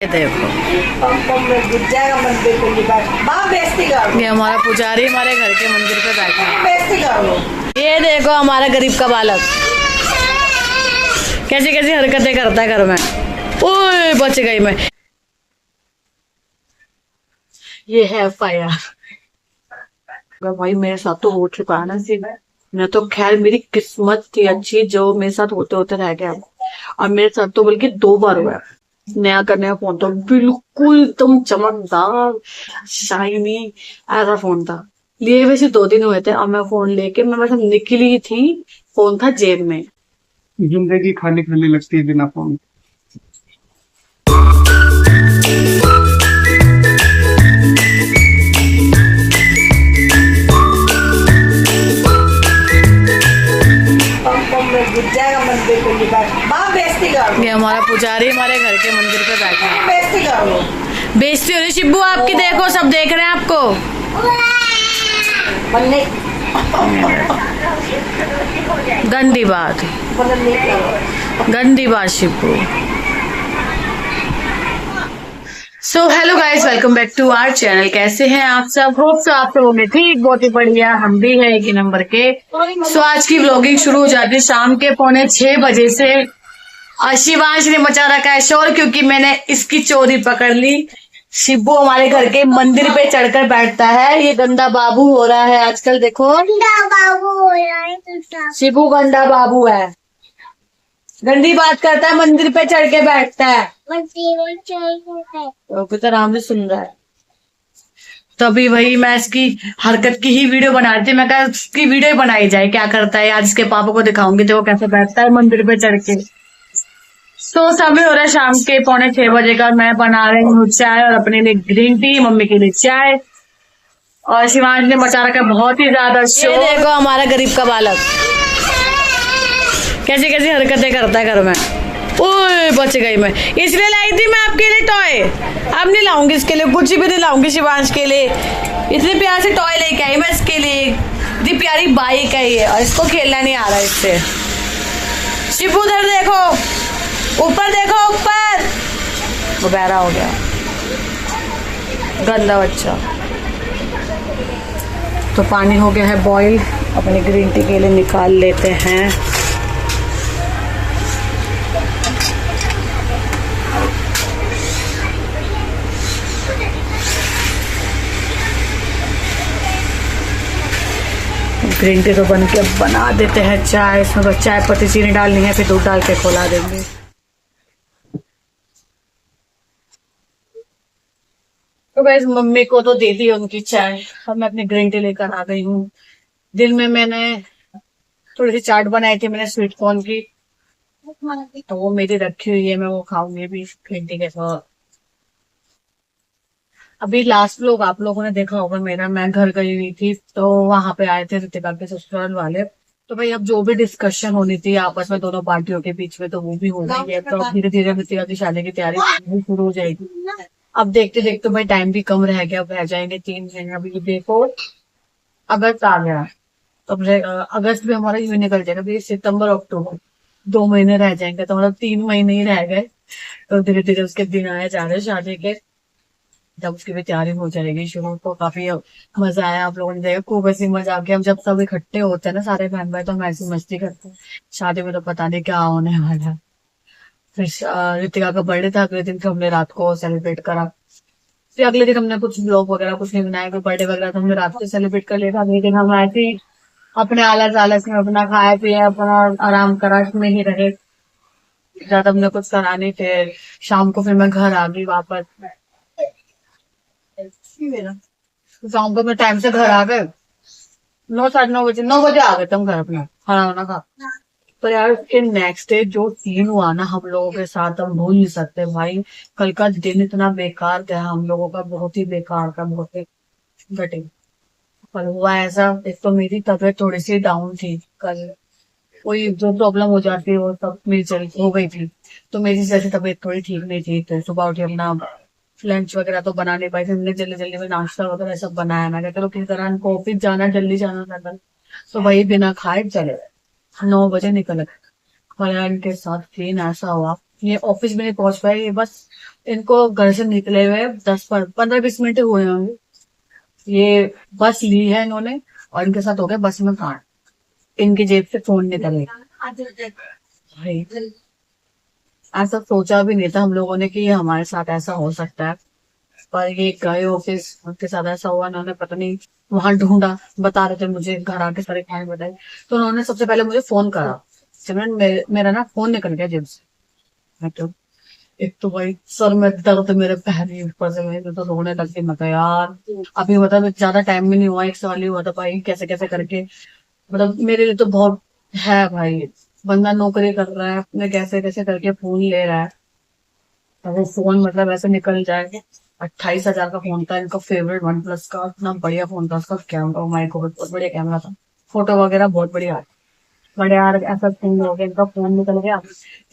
ये देखो ये हमारा पुजारी हमारे घर के मंदिर पे बैठा है। ये देखो हमारा गरीब का बालक कैसी कैसी हरकतें करता है घर में। ओए बच गई मैं। ये है फायर भाई, मेरे साथ तो हो चुका है ना सिर्फ। मैं तो खैर मेरी किस्मत थी अच्छी जो मेरे साथ होते होते रह गया। और मेरे साथ तो बल्कि 2 बार हुआ। नया का नया फोन तो बिल्कुल एकदम चमकदार शाइनी ऐसा फोन था। लिए वैसे 2 दिन हुए थे और मैं फोन लेके मैं मतलब निकली थी, फोन था जेब में। जिंदगी खाली खाली लगती है बिना फोन। ये हमारा पुजारी हमारे घर के मंदिर पे बैठा है। बेइज्जती हो रही शिब्बू आपकी, देखो सब देख रहे हैं आपको। गंदी बात, गंदी बात Shibbu. So hello guys, welcome back to our channel. कैसे हैं आप सब? होप सो आप लोगों में ठीक, बहुत ही बढ़िया। हम भी है एक ही नंबर के। सो आज की व्लॉगिंग शुरू हो जाती है शाम के 5:45 बजे से। शिवांश ने मचा रखा है शोर क्योंकि मैंने इसकी चोरी पकड़ ली। शिब्बू हमारे घर के मंदिर पे चढ़कर बैठता है। ये गंदा बाबू हो रहा है आजकल, देखो गंदा बाबू हो रहा है। शिब्बू गंदा बाबू है, गंदी बात करता है, मंदिर पे चढ़ के बैठता है। तो आराम से सुन रहा है। तभी वही मैं इसकी हरकत की ही वीडियो बना रही थी। मैं कहा इसकी वीडियो ही बनाई जाए, क्या करता है आज इसके पापा को दिखाऊंगी तो वो कैसे बैठता है मंदिर पे चढ़ के। तो समय हो रहा है शाम के 5:45 बजे का। मैं बना रही हूँ चाय और अपने लिए ग्रीन टी, मम्मी के लिए चाय। और शिवांश ने मचा रखा बहुत ही ज्यादा शोर। ये देखो हमारा गरीब का बालक कैसी कैसी हरकतें करता है घर में। ओए बच गई मैं। इसलिए लाई थी मैं आपके लिए टॉय। अब नहीं लाऊंगी इसके लिए, कुछ भी नहीं लाऊंगी शिवांश के लिए। इतने प्यार से टॉय लेके आई मैं इसके लिए। इतनी प्यारी बाइक है ये और इसको खेलना नहीं आ रहा इससे। शिबू उधर देखो, ऊपर देखो, ऊपर। वो बहरा हो गया, गंदा बच्चा। तो पानी हो गया है बॉईल, अपनी ग्रीन टी के लिए निकाल लेते हैं। ग्रीन टी तो बन के अब बना देते हैं चाय। इसमें बस चाय पत्ती चीनी डालनी है, फिर दूध डाल के खोला देंगे। तो गाइस मम्मी को तो दे दी उनकी चाय, अब मैं अपनी ग्रीन टी लेकर आ गई हूँ। दिन में मैंने थोड़ी सी चाट बनाई थी मैंने स्वीट कॉर्न की, तो वो मेरी रखी हुई है, मैं वो खाऊंगी भी ग्रीन टी के साथ। अभी लास्ट व्लॉग आप लोगों ने देखा होगा मेरा, मैं घर गई हुई थी तो वहां पे आए थे ऋतिका के ससुराल वाले। तो भाई अब जो भी डिस्कशन होनी थी आपस में दोनों पार्टियों के बीच में तो वो भी हो गई है। तो धीरे धीरे ऋतिका की शादी की तैयारी शुरू हो जाएगी। अब देखते देखते भाई टाइम भी कम रह गया, अब रह जाएंगे 3 महीने। अभी देखो अगस्त आ गया, तो अगस्त भी हमारा यूं निकल जाएगा। अभी सितंबर अक्टूबर 2 महीने रह जाएंगे, तो मतलब 3 महीने ही रह गए। तो धीरे धीरे उसके दिन आए जा रहे शादी के, जब उसकी भी तैयारी हो जाएगी शुरू। तो काफी मजा आया, आप लोगों ने देखा खूब ऐसी मजा आ गया। हम जब सब इकट्ठे होते हैं ना सारे बहन भाई, तो हम ऐसी मस्ती करते हैं। शादी में तो पता नहीं क्या होने वाला है। फिर ऋतिका का बर्थडे था, अगले दिन फिर हमने रात को सेलिब्रेट करा। फिर अगले दिन हमने कुछ ब्लॉग वगैरह कुछ नहीं बनाया, कोई बर्थडे वगैरह तो हमने रात को सेलिब्रेट कर लिया था। अगले दिन हम ऐसे ही अपने आलस आलस में अपना खाया पिया, अपना आराम करा में ही रहे। ज्यादा हमने कुछ करा नहीं। फिर शाम को फिर मैं घर आ गई वापस। शाम को मैं टाइम से घर आ गए, 9 साढ़े 9 बजे, 9 बजे आ गए थे हम घर अपना खाना वाना खा। पर यार उसके नेक्स्ट डे जो सीन हुआ ना हम लोगों के साथ, हम भूल नहीं सकते भाई। कल का दिन इतना बेकार गया हम लोगों का, बहुत ही बेकार था, बहुत ही घटिया। पर हुआ ऐसा, एक तो मेरी तबीयत थोड़ी सी डाउन थी कल, कोई जो प्रॉब्लम हो जाती है वो सब मेरी चली हो गई थी। तो मेरी जैसे तबीयत थोड़ी ठीक नहीं थी, तो सुबह उठी अपना लंच वगैरह तो बना नहीं पाई थी। हमने जल्दी जल्दी में नाश्ता वगैरह सब बनाया। मैं कहता किसी तरह हमको ऑफिस जाना, जल्दी जाना था, तो वही बिना खाए चले गए। 9 बजे निकल गए। और यार इनके साथ सीन ऐसा हुआ, ये ऑफिस में नहीं पहुंच पाए, ये बस इनको घर से निकले हुए 10-15-20 मिनट हुए होंगे। ये बस ली है इन्होंने और इनके साथ हो गया बस में कांड। इनकी जेब से फोन निकल गया। भाई ऐसा सोचा भी नहीं था हम लोगों ने कि ये हमारे साथ ऐसा हो सकता है। पर ये गए ऑफिस, उनके साथ ऐसा हुआ, उन्होंने पता नहीं वहां ढूंढा, बता रहे थे मुझे, घर आके सारे कहानी बताई। तो उन्होंने सबसे पहले मुझे फोन करा। सिमरन मेरा ना फोन निकल गया जेब से। मैं तो एक तो भाई सर में दर्द, मेरे पैर ही ऊपर से मैं तो रोने लग गई। मैं कहा यार अभी मतलब ज्यादा टाइम भी नहीं हुआ, 1 साल ही हुआ था भाई, कैसे कैसे करके मतलब मेरे लिए तो बहुत है भाई। बंदा नौकरी कर रहा है अपने, कैसे कैसे करके फोन ले रहा है। तो वो फोन मतलब ऐसे निकल जाए। 28,000 का फोन था इनका, फेवरेट वन प्लस का, इतना बढ़िया फोन था। उसका कैमरा, ओ माय गॉड, बहुत बढ़िया कैमरा था, फोटो वगैरह बहुत बढ़िया। बड़े यार ऐसा सीन हो गया, इनका फोन निकल गया।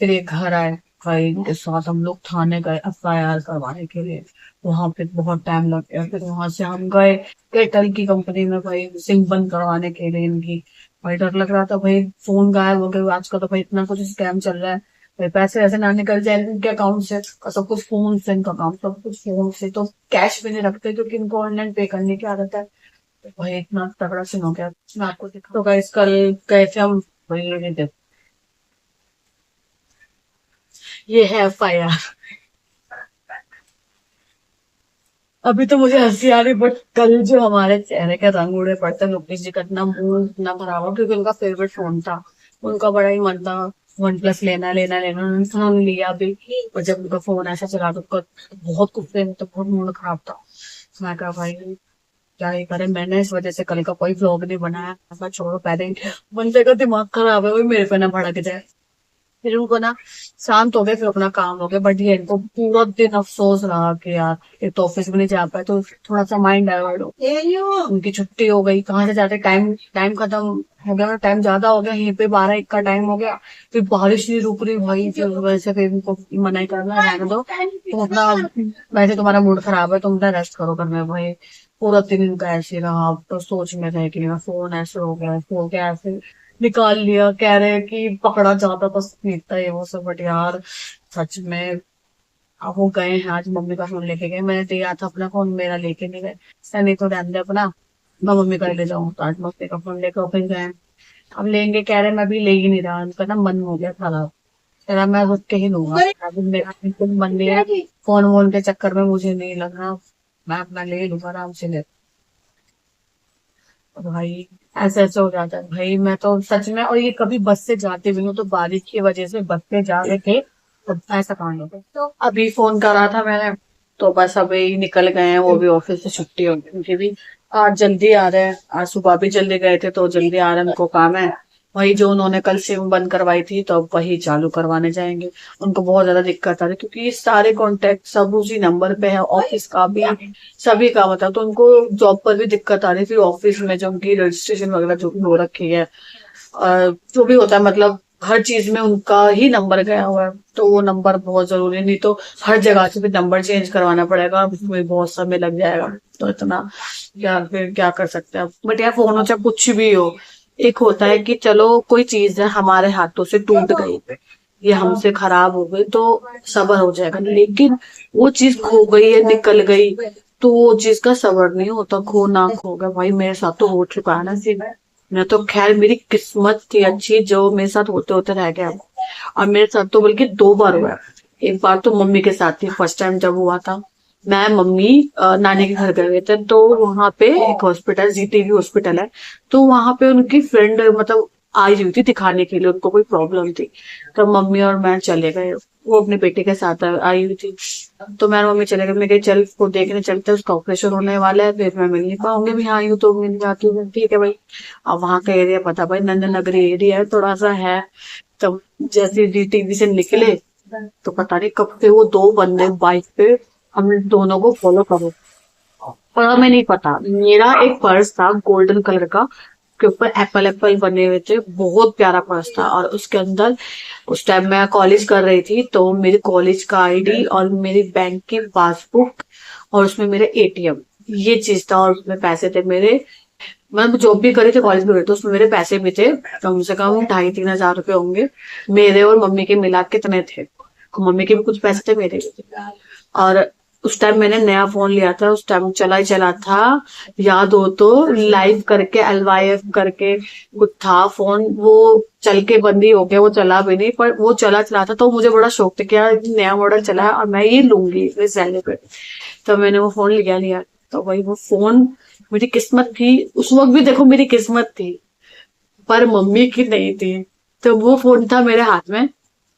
फिर ये घर आए भाई, इनके साथ हम लोग थाने गए FIR करवाने के लिए। वहां पे बहुत टाइम लग गया। फिर वहां से हम गए एयरटेल की कंपनी में भाई, सिम बंद करवाने के लिए इनकी। भाई डर लग रहा था भाई, फोन गायब हो गए। आजकल तो भाई इतना कुछ स्कैम चल रहा है भाई, पैसे ऐसे ना निकल जाए इनके अकाउंट से। और सब कुछ फोन से, इनका काम सब कुछ फोन से। तो कैश भी नहीं रखते क्योंकि इनको ऑनलाइन पे करने की आदत है। तो भाई इतना तगड़ा सीन हो गया। मैं आपको दिखा तो गाइस, कल गए थे हम भाई, ये देखो, ये है FIR। अभी तो मुझे हंसी आ रही, बट कल जो हमारे चेहरे के रंग उड़े पड़ते, लोकेश जी का इतना मुंह इतना खराब हो, क्योंकि उनका फेवरेट फोन था। उनका बड़ा ही मन था वन प्लस लेना लेना लेना, उन्होंने लिया भी। और जब उनका फोन ऐसा चला तो उनका बहुत गुस्से में, तो बहुत मूड खराब था। मैं कहा भाई क्या ही करे, मैंने इस वजह से कल का कोई व्लॉग नहीं बनाया। ऐसा छोड़ो, पहले ही बंदे का दिमाग खराब है, वो मेरे पे ना भड़क जाए। फिर उनको ना शांत हो गए, फिर अपना काम हो गया। बट ये इनको पूरा दिन अफसोस रहा कि यार एक तो ऑफिस भी नहीं जा पाए, तो थोड़ा सा माइंड डाइवर्ट हो। उनकी छुट्टी हो गई, कहाँ से जाते, टाइम टाइम खत्म हो गया, टाइम ज्यादा हो गया, यहीं पे 12-1 का टाइम हो गया। फिर बारिश नहीं रुक रही भाई, फिर वैसे फिर उनको मना ही करना, रहने दो तुम अपना, वैसे तुम्हारा मूड खराब है, तुम अपना रेस्ट करो घर में भाई। पूरा दिन इनका ऐसे रहा। अब तो सोच में रह गया, फोन ऐसे हो गया, फोन के ऐसे निकाल लिया, कह रहे हैं कि पकड़ा जाता तो स्पीड था ये वो सब। बट यार सच में, अब वो गए हैं, आज मम्मी का फोन लेके गए। मैंने दिया था अपना फोन, मेरा लेके नहीं गए। नहीं तो रहने दे अपना, मैं मम्मी का ले जाऊँ। तो आज मम्मी का फोन लेकर फिर गए। अब लेंगे, कह रहे मैं भी ले ही नहीं रहा, उनका ना मन हो गया खराब। कह रहा मैं रुक के ही लूंगा, अभी मेरा बिल्कुल मन नहीं है, फोन वोन के चक्कर में मुझे नहीं लग रहा, मैं अपना ले लूंगा आराम से ले। भाई ऐसे ऐसे हो जाता है भाई। मैं तो सच में, और ये कभी बस से जाते भी हूँ तो बारिश की वजह से बस से जा रहे थे, तो ऐसा कांड हो गया। तो अभी फोन करा था मैंने, तो बस अभी निकल गए हैं वो भी, ऑफिस से छुट्टी हो गई उनकी भी। आज जल्दी आ रहे हैं, आज सुबह भी जल्दी गए थे तो जल्दी आ रहे हैं, उनको काम है। वही जो उन्होंने कल सिम बंद करवाई थी, तो अब वही चालू करवाने जाएंगे। उनको बहुत ज्यादा दिक्कत आ रही है क्योंकि ये सारे कॉन्टेक्ट सब उसी नंबर पे है, ऑफिस का भी सभी का, मतलब तो उनको जॉब पर भी दिक्कत आ रही थी। ऑफिस में जो उनकी रजिस्ट्रेशन वगैरह जो भी हो रखी है, जो भी होता है, मतलब हर चीज में उनका ही नंबर गया हुआ है। तो वो नंबर बहुत जरूरी है, नहीं तो हर जगह से भी नंबर चेंज करवाना पड़ेगा, उसमें बहुत समय लग जाएगा। तो इतना क्या, फिर क्या कर सकते हैं। बट यार फोन हो चाहे कुछ भी हो, एक होता है कि चलो कोई चीज है हमारे हाथों से टूट गई, ये हमसे खराब हो गई, तो सबर हो जाएगा। लेकिन वो चीज खो गई है, निकल गई, तो वो चीज का सबर नहीं होता। खो ना खो गया भाई, मेरे साथ तो हो चुका है ना सिर्फ। मैं तो खैर, मेरी किस्मत थी अच्छी जो मेरे साथ होते होते रह गया। और मेरे साथ तो बल्कि 2 बार हुआ है। एक बार तो मम्मी के साथ थी, फर्स्ट टाइम जब हुआ था, मैं मम्मी नानी के घर गए हुए थे। तो वहां पे एक हॉस्पिटल, GTV हॉस्पिटल है, तो वहां पे उनकी फ्रेंड मतलब आई हुई थी दिखाने के लिए, उनको कोई प्रॉब्लम थी। तो मम्मी और मैं चले गए, वो अपने बेटे के साथ आई हुई थी। तो मैं और मम्मी चले गए, मैं कही चल उसको देखने चलते, उसका ऑपरेशन होने वाला है, फिर मैं मिल नहीं पाऊंगी भी, हाँ यूँ तो मिल जाती हूँ, ठीक है भाई। अब वहां का एरिया पता भाई, नंदन नगरी एरिया है थोड़ा सा है। तो जैसे GTV से निकले, तो पता नहीं कब से वो 2 बंदे बाइक पे हम दोनों को फॉलो करो। पर हमें नहीं पता, मेरा एक पर्स था गोल्डन कलर का, के ऊपर एप्पल एप्पल बने हुए थे, बहुत प्यारा पर्स था। और उसके अंदर उस टाइम मैं कॉलेज कर रही थी, तो मेरी कॉलेज का ID और मेरी बैंक की पासबुक और उसमें मेरे ATM, ये चीज था। और उसमें पैसे थे मेरे, मैं जॉब भी करी थी, कॉलेज भी करी थी, उसमें मेरे पैसे भी थे, कम से कम 2,500-3,000 रुपए होंगे मेरे और मम्मी के मिला के, इतने थे। मम्मी के भी कुछ पैसे थे, मेरे भी थे। और उस टाइम मैंने नया फोन लिया था, उस टाइम चला ही चला था, याद हो तो लाइव करके LYF करके कुछ था फोन, वो चल के बंद ही हो गया, वो चला भी नहीं, पर वो चला चला था तो मुझे बड़ा शौक था कि यार नया मॉडल चला है और मैं ये लूंगी इस सैलरी पे। तो मैंने वो फोन लिया। तो भाई वो फोन मेरी किस्मत थी उस वक्त भी, देखो मेरी किस्मत थी पर मम्मी की नहीं थी। तो वो फोन था मेरे हाथ में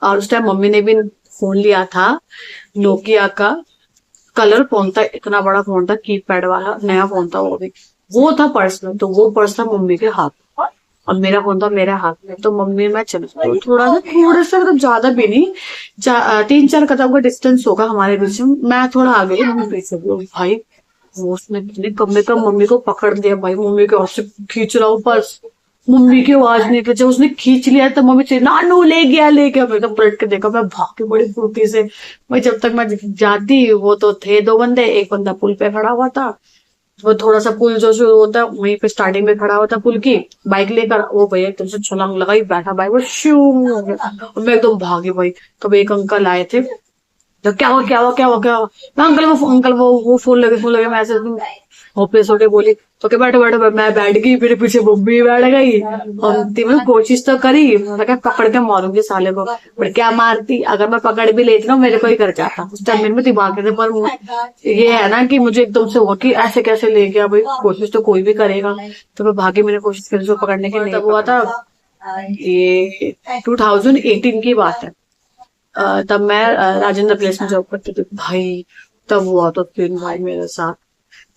और उस टाइम मम्मी ने भी फोन लिया था, नोकिया का कलर फोन था, इतना बड़ा फोन था, कीपैड वाला नया फोन था वो भी। वो था पर्स में, तो वो पर्स था मम्मी के हाथ में और मेरा फोन था मेरे हाथ में। तो मम्मी मैं चल थोड़ा सा मतलब ज्यादा भी नहीं, 3-4 कदम का डिस्टेंस होगा हमारे बीच में, मैं थोड़ा आ गई, मम्मी पीछे बोली भाई वो उसने इतने कमरे का मम्मी को पकड़ दिया भाई, मम्मी के हाथ से खींच रहा हूँ पर्स, मम्मी की आवाज नहीं थी, जब उसने खींच लिया तो मम्मी से नानू ले गया। मैं तो पलट के देखा, मैं भागी बड़ी फुर्ती से। मैं जब तक मैं जाती, वो तो थे 2 बंदे, एक बंदा पुल पे खड़ा हुआ था, वो थोड़ा सा पुल जो शुरू होता है वहीं पे स्टार्टिंग में खड़ा हुआ था पुल की, बाइक लेकर वो भैया एकदम से छलांग लगाई, बैठा बाइक वो शू हो गया और मैं एकदम भागी भाई। तब एक अंकल आए थे, तो क्या हुआ, मैं अंकल वो फोन लगे, मैं ऐसे होपलेस होके बोली, तो क्या बैठो, मैं बैठ गई, मेरे पीछे मम्मी बैठ गई और मैंने कोशिश तो करी, मैंने कहा पकड़ के मारूंगी साले को, पर क्या मारती, अगर मैं पकड़ भी लेती ना मेरे को ही कर जाता उस टाइम, मेरे में दिमाग थे। पर ये है ना कि मुझे एकदम से हुआ कि ऐसे कैसे ले गया भाई, कोशिश तो कोई भी करेगा। तो मैं भागी, मैंने कोशिश करी उसको पकड़ने की, नहीं हुआ था। ये 2018 की बात है। तब मैं राजेंद्र प्लेस में जॉब करती थी भाई, तब हुआ तो फिर भाई मेरे साथ।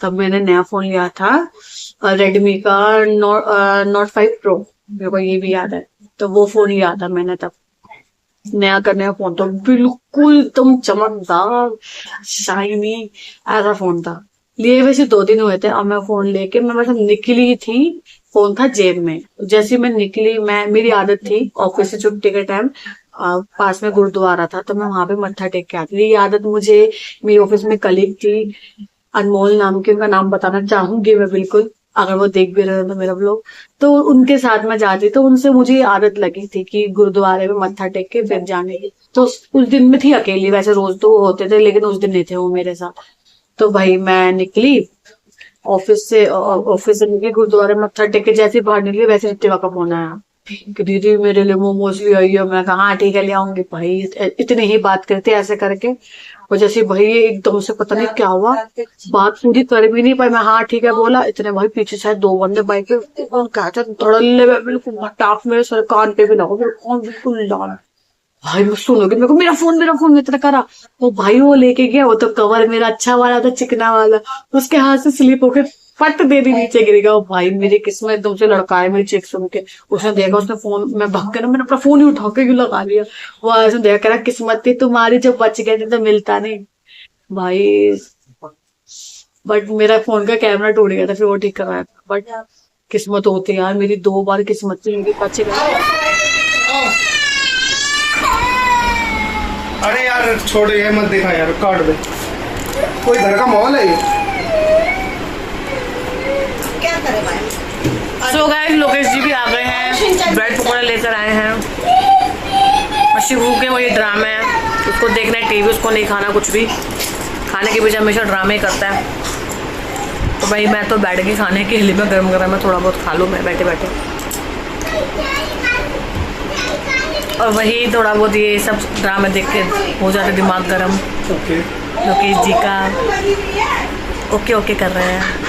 तब मैंने नया फोन लिया था, रेडमी का नोट 5 प्रो, मेरे को ये भी याद है। तो वो फोन लिया था मैंने तब, नया का नया फोन, तो बिल्कुल एकदम चमकदार शाइनी ऐसा फोन था। लिए वैसे 2 दिन हुए थे और मैं फोन लेके मैं मतलब निकली थी, फोन था जेब में। जैसे मैं निकली, मेरी आदत थी ऑफिस से छुट्टी के टाइम, पास में गुरुद्वारा था तो मैं वहां पे मत्था टेक के आती थी। ये आदत मुझे मेरी ऑफिस में कलीग थी अनमोल नाम की, उनका नाम बताना चाहूंगी मैं बिल्कुल, अगर वो देख भी रहे हो तो मेरा ब्लॉग, तो उनके साथ मैं जाती, तो उनसे मुझे ये आदत लगी थी कि गुरुद्वारे में मत्था टेक के फिर जाने की। तो उस दिन में थी अकेली, वैसे रोज तो वो होते थे लेकिन उस दिन नहीं थे वो मेरे साथ। तो भाई मैं निकली ऑफिस से निकली, गुरुद्वारे में मत्था टेक के जैसे बाहर निकली वैसे रितिका का फोन आया कि दीदी मेरे लिए मोमोज ले आई है। मैं कहा हाँ ठीक है ले आऊंगी भाई, इतनी ही बात करते ऐसे करके। और जैसे भाई एकदम से पता नहीं क्या हुआ, बात पूरी कर भी नहीं पाई, मैं हाँ ठीक है बोला, इतने भाई पीछे शायद 2 बंदे बाइक पे कहते धड़ल्ले में बिल्कुल टाप मेरे सर कान पे भी लगा, बिल्कुल लाल। भाई मैं सुनोगे, मेरे को मेरा फोन में इतना करा, वो भाई वो लेके गया, वो तो कवर मेरा अच्छा वाला था चिकना वाला, उसके हाथ से स्लिप होके फट दे दी, नीचे गिर गया। भाई मेरी किस्मत एकदम से लड़का है, मेरी चेक सुन के उसने देखा, उसने फोन, मैं भाग के ना मैंने अपना फोन ही उठा के क्यों लगा लिया। वो ऐसे देख कह रहा किस्मत थी तुम्हारी, जब बच गए थे तो मिलता नहीं भाई। बट मेरा फोन का कैमरा टूट गया था, फिर वो ठीक करवाया, बट किस्मत होती है यार मेरी, 2 बार किस्मत थी मेरी, बच गए। अरे यार छोड़, ये मत दिखा यार, काट दे। कोई घर का माहौल है ये। क्या करे भाई। सो गाइस लोकेश जी भी आ गए हैं, ब्रेड पकौड़े लेकर आए हैं और शिवू के वही ड्रामे है, उसको देखना है टीवी, उसको नहीं खाना कुछ भी, खाने के पीछे हमेशा ड्रामे करता है। तो भाई मैं तो बैठ गई खाने के लिए, मैं गर्म गर्म में थोड़ा बहुत खा लूँ मैं बैठे बैठे, और वही थोड़ा बहुत ये सब ड्रामा देख के हो जाता दिमाग गर्म। ओके लोकेश जी का ओके ओके कर रहे हैं।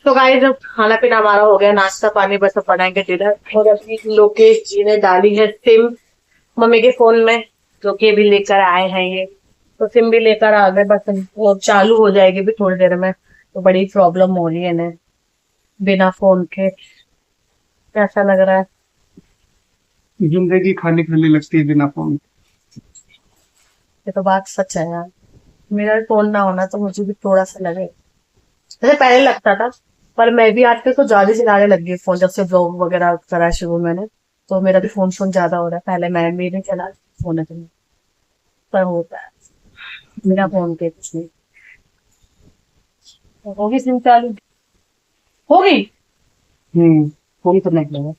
तो गाइस जब खाना पीना हमारा हो गया, नाश्ता पानी बस अब बनाएंगे डिनर, और अभी लोकेश जी ने डाली है सिम मम्मी के फोन में, जो कि अभी लेकर आए हैं ये, तो सिम भी लेकर आ गए, बस वो चालू हो जाएगी भी थोड़ी देर में। तो बड़ी प्रॉब्लम हो रही है इन्हें बिना फोन के। कैसा लग रहा है? जिंदगी खाने खाने लगती है बिना फोन। ये तो बात सच है यार, मेरा फोन ना होना तो मुझे भी थोड़ा सा लगे, जैसे पहले लगता था, पर मैं भी आजकल तो ज्यादा चलाने लग गई फोन, जब से ब्लॉग वगैरह करा शुरू मैंने, तो मेरा भी फोन ज्यादा हो रहा है। पहले मैं भी नहीं चला फोन है, पर होता है बिना फोन के कुछ नहीं। होगी सिम चालू? होगी? फोन करने के लिए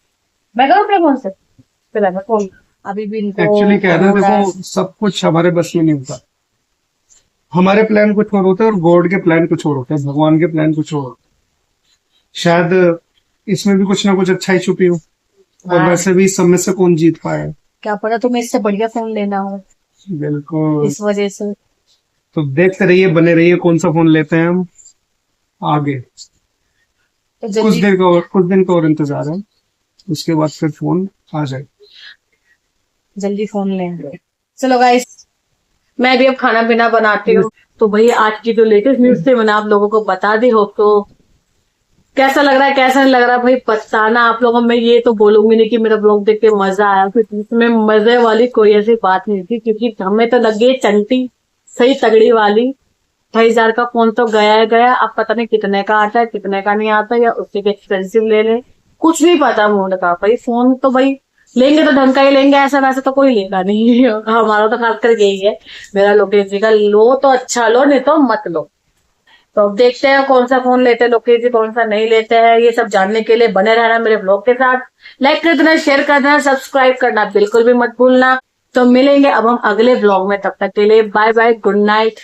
मैं करूँ अपने फोन से फिर लगा फोन अभी भी इनको एक्चुअली क्या है ना, हो रहा है। देखो सब कुछ हमारे बस में नहीं होता। हमारे प्लान कुछ और होते हैं और गॉड के प्लान कुछ और होते हैं, भगवान के प्लान कुछ और होते हैं। शायद इसमें भी कुछ ना कुछ अच्छाई छुपी हो, और हाँ। वैसे भी इस सब में से कौन जीत पाए। क्या पता तुम्हें इससे बढ़िया फोन लेना हो बिल्कुल। इस वजह से। तो देखते रहिए, बने रहिए, कौन सा फोन लेते हैं हम आगे। तो जल्दी कुछ दिन का और इंतजार है, उसके बाद फिर फोन आ जाए। जल्दी फोन लेंगे। चलो गाइस, मैं भी अब खाना पीना बनाती हूँ। तो भाई आज की जो लेटेस्ट न्यूज थी मैंने आप लोगों को बता दी हो, तो कैसा लग रहा है कैसा नहीं लग रहा है भाई बताना आप लोगों। मैं ये तो बोलूंगी नहीं कि मेरा ब्लॉग देख के मजा आया, क्योंकि इसमें मजे वाली कोई ऐसी बात नहीं थी, क्योंकि हमें तो लगी चंटी सही तगड़ी वाली। 2,500 का फोन तो गया है गया, अब पता नहीं कितने का आता है कितने का नहीं आता, या उससे भी एक्सपेंसिव ले ले, कुछ नहीं पता मोड का। भाई फोन तो भाई लेंगे तो ढंग का ही लेंगे, ऐसा वैसा तो कोई लेगा नहीं। हमारा तो खासकर यही है, मेरा लोकेश जी का, लो तो अच्छा लो नहीं तो मत लो। तो अब देखते हैं कौन सा फोन लेते हैं लोकेश जी, कौन सा नहीं लेते हैं। ये सब जानने के लिए बने रहना मेरे ब्लॉग के साथ। लाइक कर देना, शेयर कर देना, सब्सक्राइब करना बिल्कुल भी मत भूलना। तो मिलेंगे अब हम अगले ब्लॉग में, तब तक के लिए बाय बाय, गुड नाइट।